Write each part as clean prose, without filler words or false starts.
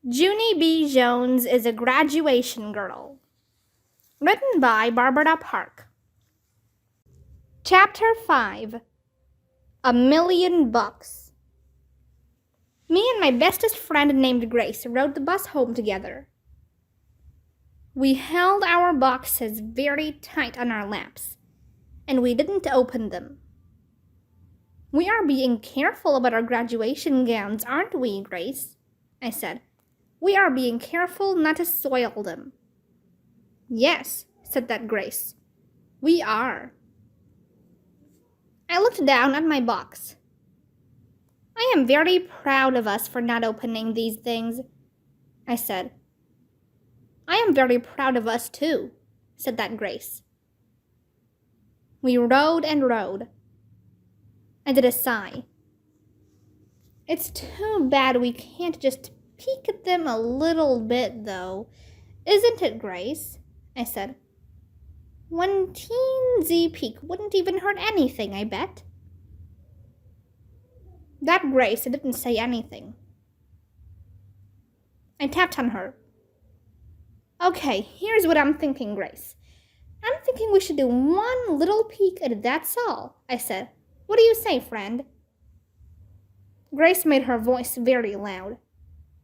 Junie B. Jones is a graduation girl. Written by Barbara Park. Chapter 5. $1,000,000. Me and my bestest friend named Grace rode the bus home together. We held our boxes very tight on our laps, and we didn't open them. We are being careful about our graduation gowns, aren't we, Grace? I said. We are being careful not to soil them. Yes, said that Grace. We are. I looked down at my box. I am very proud of us for not opening these things, I said. I am very proud of us too, said that Grace. We rode and rode. I did a sigh. It's too bad we can't just peek at them a little bit, though. Isn't it, Grace? I said. One teensy peek wouldn't even hurt anything, I bet. That Grace didn't say anything. I tapped on her. Okay, here's what I'm thinking, Grace. I'm thinking we should do one little peek at it, that's all, I said. What do you say, friend? Grace made her voice very loud.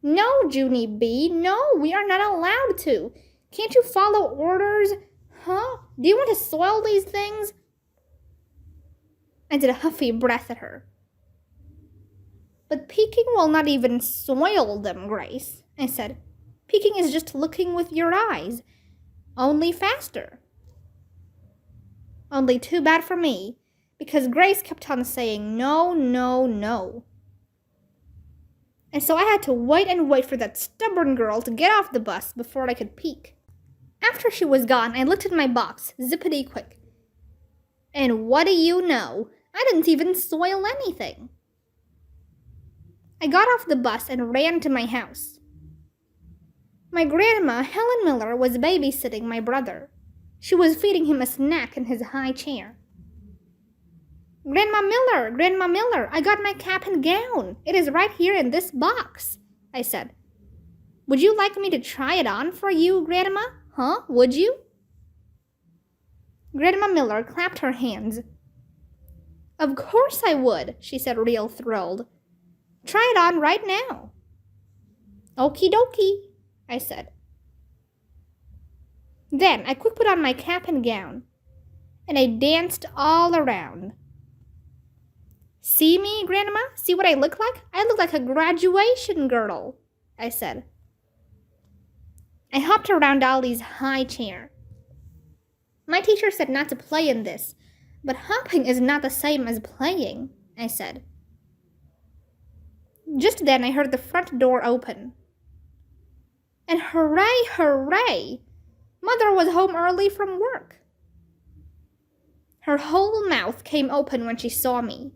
No, Junie B, no, we are not allowed to. Can't you follow orders? Huh? Do you want to soil these things? I did a huffy breath at her. But peeking will not even soil them, Grace, I said. Peeking is just looking with your eyes, only faster. Only too bad for me, because Grace kept on saying no, no, no. And so I had to wait and wait for that stubborn girl to get off the bus before I could peek. After she was gone, I looked at my box, zippity quick. And what do you know? I didn't even soil anything. I got off the bus and ran to my house. My grandma, Helen Miller, was babysitting my brother. She was feeding him a snack in his high chair. Grandma Miller, I got my cap and gown. It is right here in this box, I said. Would you like me to try it on for you, Grandma? Huh, would you? Grandma Miller clapped her hands. Of course I would, she said, real thrilled. Try it on right now. Okie dokie, I said. Then I quick put on my cap and gown, and I danced all around. See me, Grandma? See what I look like? I look like a graduation girl, I said. I hopped around Ollie's high chair. My teacher said not to play in this, but hopping is not the same as playing, I said. Just then I heard the front door open. And hooray, hooray! Mother was home early from work. Her whole mouth came open when she saw me.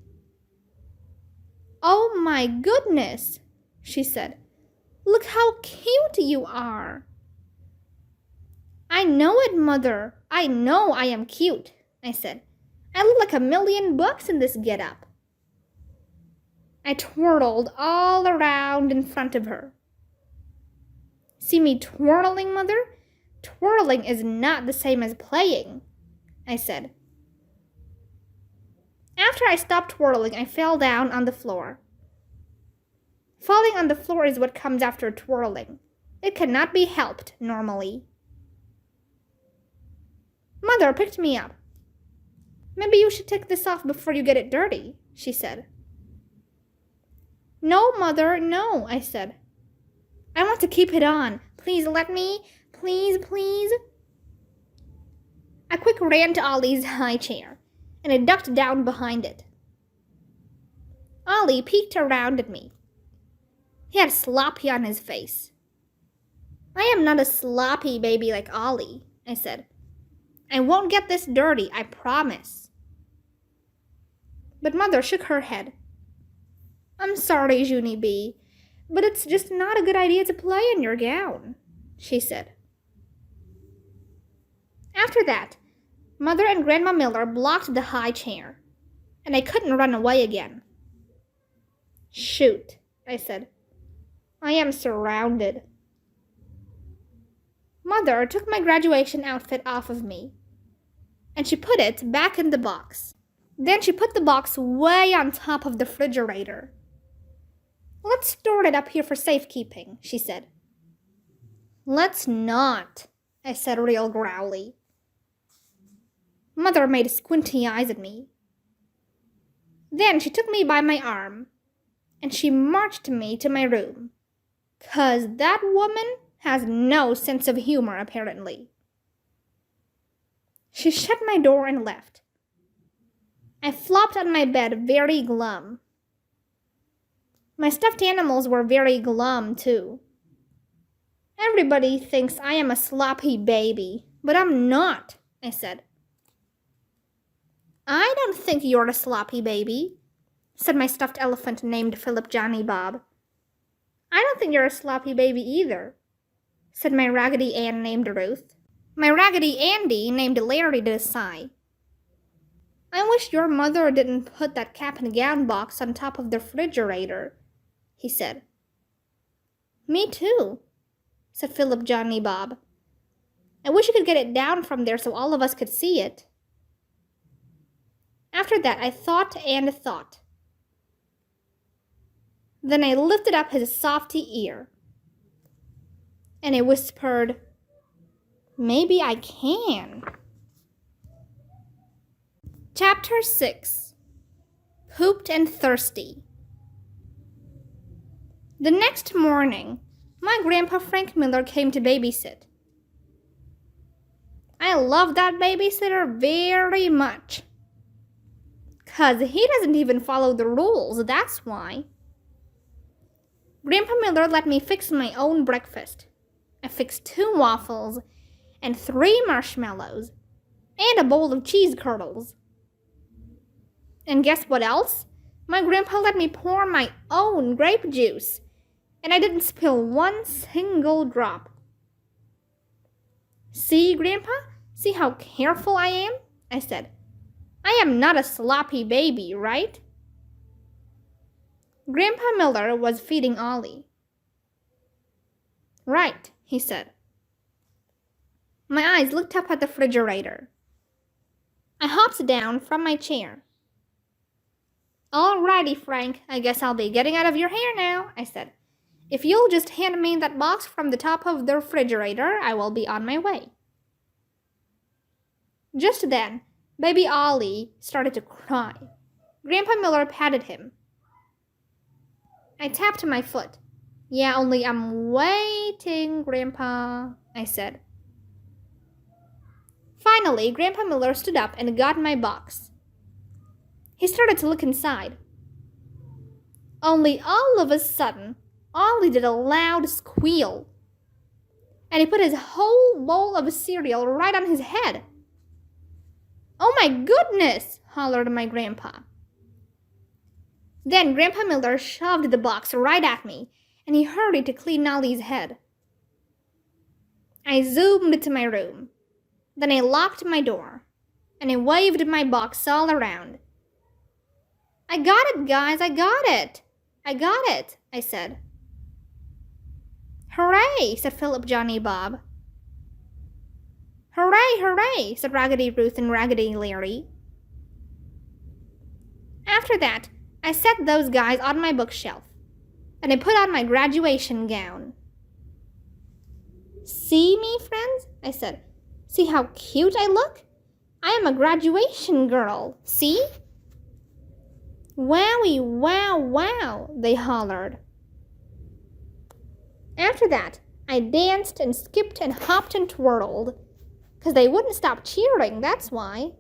Oh my goodness, she said. Look how cute you are. I know it, Mother. I know I am cute, I said. I look like $1,000,000 in this get-up. I twirled all around in front of her. See me twirling, Mother? Twirling is not the same as playing, I said. After I stopped twirling, I fell down on the floor. Falling on the floor is what comes after twirling. It cannot be helped normally. Mother picked me up. Maybe you should take this off before you get it dirty, she said. No, Mother, no, I said. I want to keep it on. Please let me. Please, please. I quick ran to Ollie's high chair, and I ducked down behind it. Ollie peeked around at me. He had sloppy on his face. I am not a sloppy baby like Ollie, I said. I won't get this dirty, I promise. But Mother shook her head. I'm sorry, Junie B, but it's just not a good idea to play in your gown, she said. After that, Mother and Grandma Miller blocked the high chair, and I couldn't run away again. Shoot, I said. I am surrounded. Mother took my graduation outfit off of me, and she put it back in the box. Then she put the box way on top of the refrigerator. Let's store it up here for safekeeping, she said. Let's not, I said real growly. Mother made squinty eyes at me. Then she took me by my arm, and she marched me to my room. 'Cause that woman has no sense of humor, apparently. She shut my door and left. I flopped on my bed very glum. My stuffed animals were very glum, too. Everybody thinks I am a sloppy baby, but I'm not, I said. I don't think you're a sloppy baby, said my stuffed elephant named Philip Junie Bob. I don't think you're a sloppy baby either, said my Raggedy Ann named Ruth. My Raggedy Andy named Larry did a sigh. I wish your mother didn't put that cap and gown box on top of the refrigerator, he said. Me too, said Philip Junie Bob. I wish you could get it down from there so all of us could see it. After that, I thought and thought. Then I lifted up his softy ear, and I whispered, maybe I can. Chapter 6. Pooped and Thirsty. The next morning, my grandpa Frank Miller came to babysit. I love that babysitter very much. 'Cause he doesn't even follow the rules, that's why. Grandpa Miller let me fix my own breakfast. I fixed 2 waffles and 3 marshmallows and a bowl of cheese curls. And guess what else? My grandpa let me pour my own grape juice, and I didn't spill one single drop. See, Grandpa? See how careful I am? I said. I am not a sloppy baby, right? Grandpa Miller was feeding Ollie. Right, he said. My eyes looked up at the refrigerator. I hopped down from my chair. Alrighty, Frank, I guess I'll be getting out of your hair now, I said. If you'll just hand me that box from the top of the refrigerator, I will be on my way. Just then, baby Ollie started to cry. Grandpa Miller patted him. I tapped my foot. Yeah, only I'm waiting, Grandpa, I said. Finally, Grandpa Miller stood up and got my box. He started to look inside. Only all of a sudden, Ollie did a loud squeal. And he put his whole bowl of cereal right on his head. Oh my goodness, hollered my grandpa. Then Grandpa Miller shoved the box right at me, and he hurried to clean Ollie's head. I zoomed to my room. Then I locked my door, and I waved my box all around. I got it, guys, I got it. I got it, I said. Hooray, said Philip Junie Bob. Hooray, hooray, said Raggedy Ruth and Raggedy Larry. After that, I set those guys on my bookshelf, and I put on my graduation gown. See me, friends? I said. See how cute I look? I am a graduation girl, see? Wowie, wow, wow, they hollered. After that, I danced and skipped and hopped and twirled, 'cause they wouldn't stop cheering, that's why.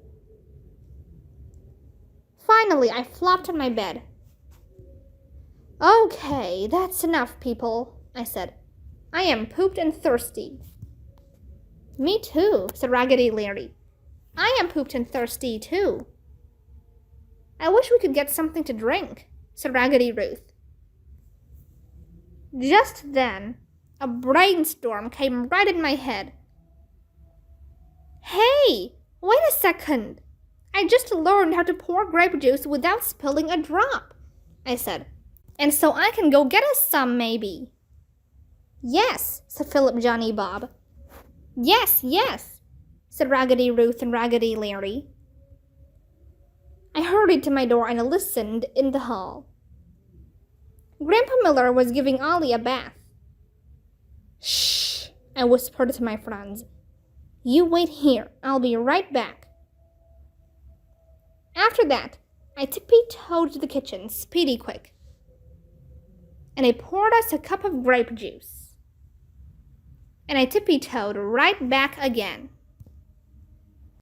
Finally, I flopped on my bed. Okay, that's enough, people, I said. I am pooped and thirsty. Me too, said Raggedy Larry. I am pooped and thirsty too. I wish we could get something to drink, said Raggedy Ruth. Just then, a brainstorm came right in my head. Hey, wait a second. I just learned how to pour grape juice without spilling a drop, I said. And so I can go get us some, maybe. Yes, said Philip, Johnny, Bob. Yes, yes, said Raggedy Ruth and Raggedy Larry. I hurried to my door and listened in the hall. Grandpa Miller was giving Ollie a bath. Shh, I whispered to my friends. You wait here, I'll be right back. After that, I tippy-toed to the kitchen, speedy quick. And I poured us a cup of grape juice. And I tippy-toed right back again.